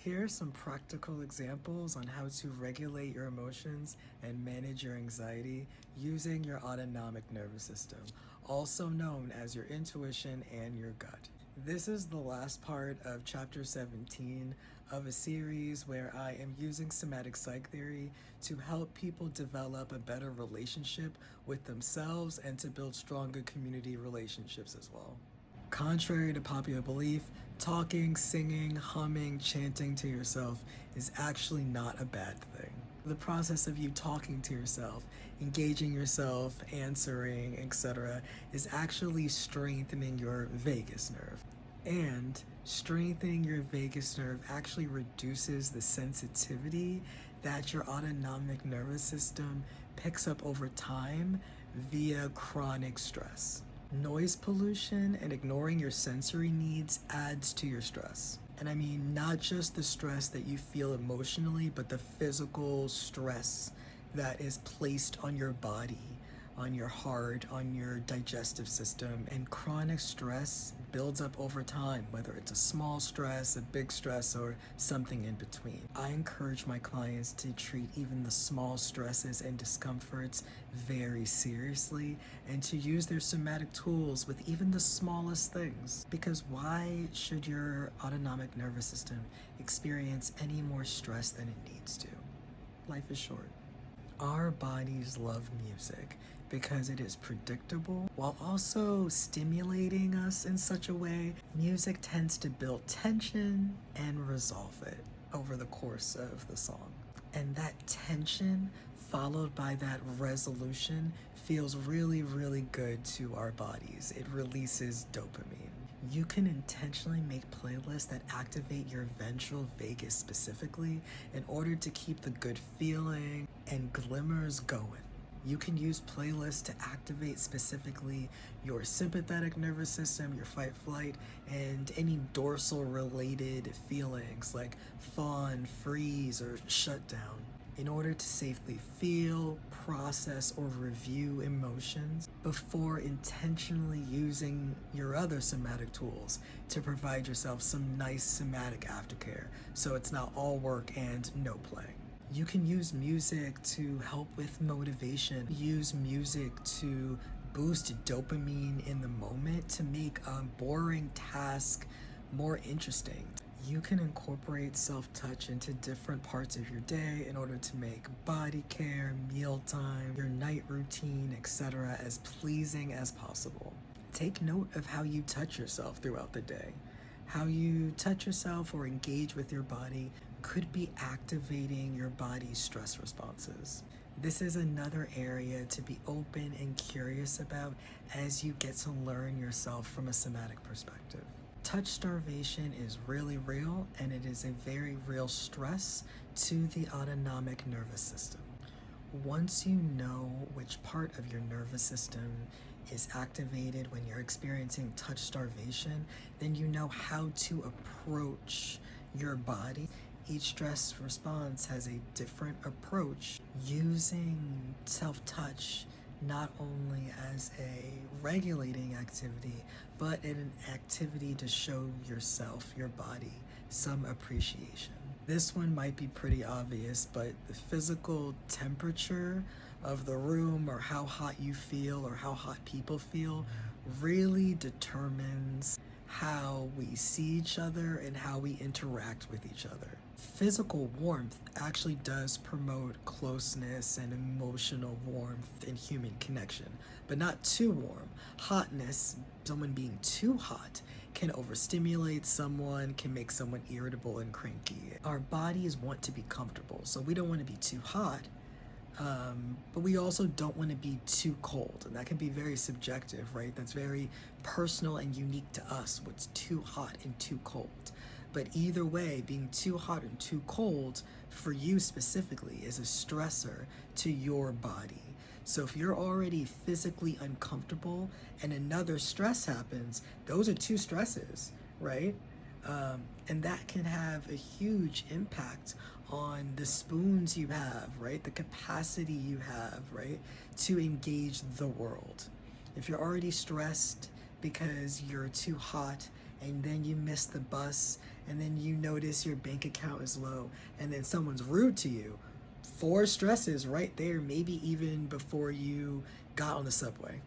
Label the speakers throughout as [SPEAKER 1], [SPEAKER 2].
[SPEAKER 1] Here are some practical examples on how to regulate your emotions and manage your anxiety using your autonomic nervous system, also known as your intuition and your gut. This is the last part of chapter 17 of a series where I am using somatic psych theory to help people develop a better relationship with themselves and to build stronger community relationships as well. Contrary to popular belief, talking, singing, humming, chanting to yourself is actually not a bad thing. The process of you talking to yourself, engaging yourself, answering, etc., is actually strengthening your vagus nerve. And strengthening your vagus nerve actually reduces the sensitivity that your autonomic nervous system picks up over time via chronic stress. Noise pollution and ignoring your sensory needs adds to your stress. And I mean not just the stress that you feel emotionally, but the physical stress that is placed on your body, on your heart, on your digestive system. And chronic stress builds up over time, whether it's a small stress, a big stress, or something in between. I encourage my clients to treat even the small stresses and discomforts very seriously and to use their somatic tools with even the smallest things. Because why should your autonomic nervous system experience any more stress than it needs to? Life is short. Our bodies love music because it is predictable while also stimulating us in such a way. Music tends to build tension and resolve it over the course of the song. And that tension followed by that resolution feels really, really good to our bodies. It releases dopamine. You can intentionally make playlists that activate your ventral vagus specifically in order to keep the good feeling and glimmers going. You can use playlists to activate specifically your sympathetic nervous system, your fight flight, and any dorsal related feelings like fawn, freeze, or shutdown in order to safely feel, process, or review emotions before intentionally using your other somatic tools to provide yourself some nice somatic aftercare so it's not all work and no play. You can use music to help with motivation. Use music to boost dopamine in the moment to make a boring task more interesting. You can incorporate self-touch into different parts of your day in order to make body care, mealtime, your night routine, etc. as pleasing as possible. Take note of how you touch yourself throughout the day. How you touch yourself or engage with your body could be activating your body's stress responses. This is another area to be open and curious about as you get to learn yourself from a somatic perspective. Touch starvation is really real, and it is a very real stress to the autonomic nervous system. Once you know which part of your nervous system is activated when you're experiencing touch starvation, then you know how to approach your body. Each stress response has a different approach. Using self-touch not only as a regulating activity, but an activity to show yourself, your body, some appreciation. This one might be pretty obvious, but the physical temperature of the room or how hot you feel or how hot people feel really determines how we see each other and how we interact with each other. Physical warmth actually does promote closeness and emotional warmth and human connection, but not too warm. Hotness, someone being too hot, can overstimulate someone, can make someone irritable and cranky. Our bodies want to be comfortable, so we don't want to be too hot, but we also don't want to be too cold, and that can be very subjective, right? That's very personal and unique to us, what's too hot and too cold. But either way, being too hot and too cold for you specifically is a stressor to your body. So if you're already physically uncomfortable and another stress happens, those are two stresses, right? And that can have a huge impact on the spoons you have, right? The capacity you have, right? To engage the world. If you're already stressed because you're too hot and then you miss the bus, and then you notice your bank account is low, and then someone's rude to you. 4 stresses right there, maybe even before you got on the subway.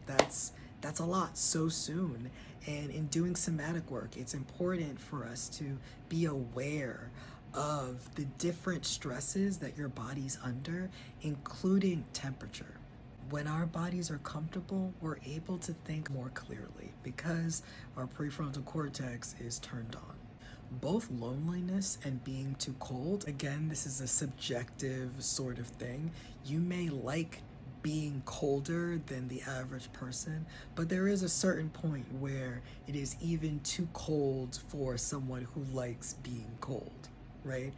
[SPEAKER 1] That's a lot so soon. And in doing somatic work, it's important for us to be aware of the different stresses that your body's under, including temperature. When our bodies are comfortable, we're able to think more clearly because our prefrontal cortex is turned on. Both loneliness and being too cold, again, this is a subjective sort of thing. You may like being colder than the average person, but there is a certain point where it is even too cold for someone who likes being cold, right?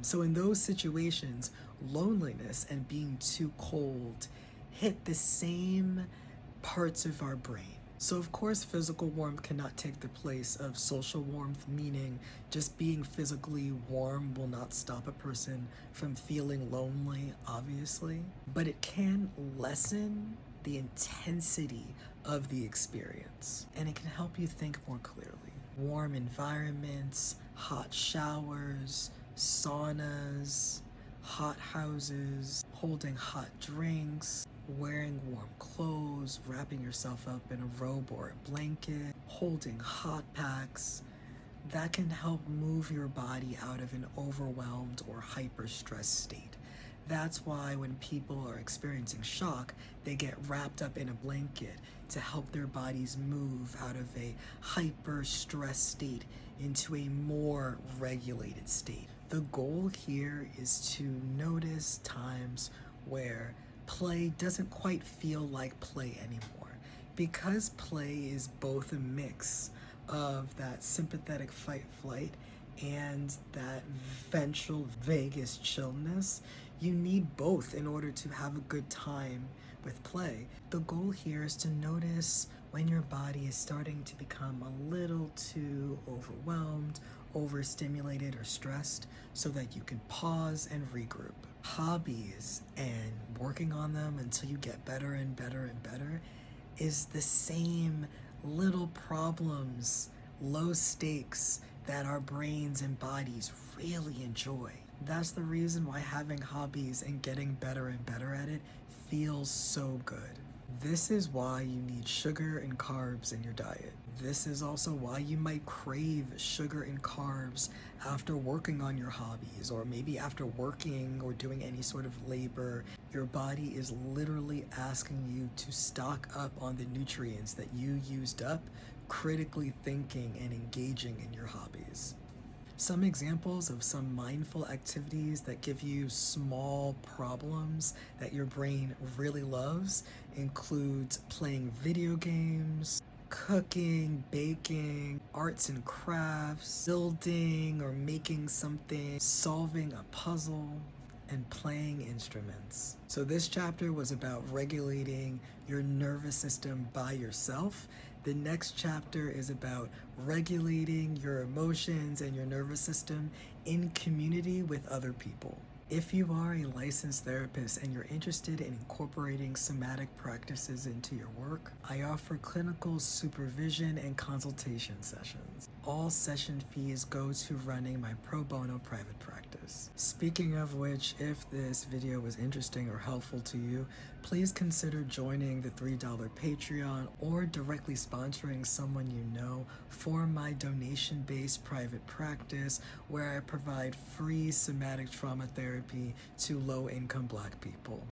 [SPEAKER 1] So in those situations, loneliness and being too cold hit the same parts of our brain. So of course, physical warmth cannot take the place of social warmth, meaning just being physically warm will not stop a person from feeling lonely, obviously, but it can lessen the intensity of the experience, and it can help you think more clearly. Warm environments, hot showers, saunas, hot houses, holding hot drinks, wearing warm clothes, wrapping yourself up in a robe or a blanket, holding hot packs, that can help move your body out of an overwhelmed or hyper-stressed state. That's why when people are experiencing shock, they get wrapped up in a blanket to help their bodies move out of a hyper-stressed state into a more regulated state. The goal here is to notice times where play doesn't quite feel like play anymore, because play is both a mix of that sympathetic fight-flight and that ventral vagus chillness. You need both in order to have a good time with play. The goal here is to notice when your body is starting to become a little too overwhelmed, overstimulated, or stressed, so that you can pause and regroup. Hobbies and working on them until you get better and better and better is the same little problems, low stakes that our brains and bodies really enjoy. That's the reason why having hobbies and getting better and better at it feels so good. This is why you need sugar and carbs in your diet. This is also why you might crave sugar and carbs after working on your hobbies, or maybe after working or doing any sort of labor. Your body is literally asking you to stock up on the nutrients that you used up critically thinking and engaging in your hobbies. Some examples of some mindful activities that give you small problems that your brain really loves includes playing video games, cooking, baking, arts and crafts, building or making something, solving a puzzle, and playing instruments. So this chapter was about regulating your nervous system by yourself. The next chapter is about regulating your emotions and your nervous system in community with other people. If you are a licensed therapist and you're interested in incorporating somatic practices into your work, I offer clinical supervision and consultation sessions. All session fees go to running my pro bono private practice. Speaking of which, if this video was interesting or helpful to you, please consider joining the $3 Patreon or directly sponsoring someone you know for my donation-based private practice, where I provide free somatic trauma therapy to low-income Black people.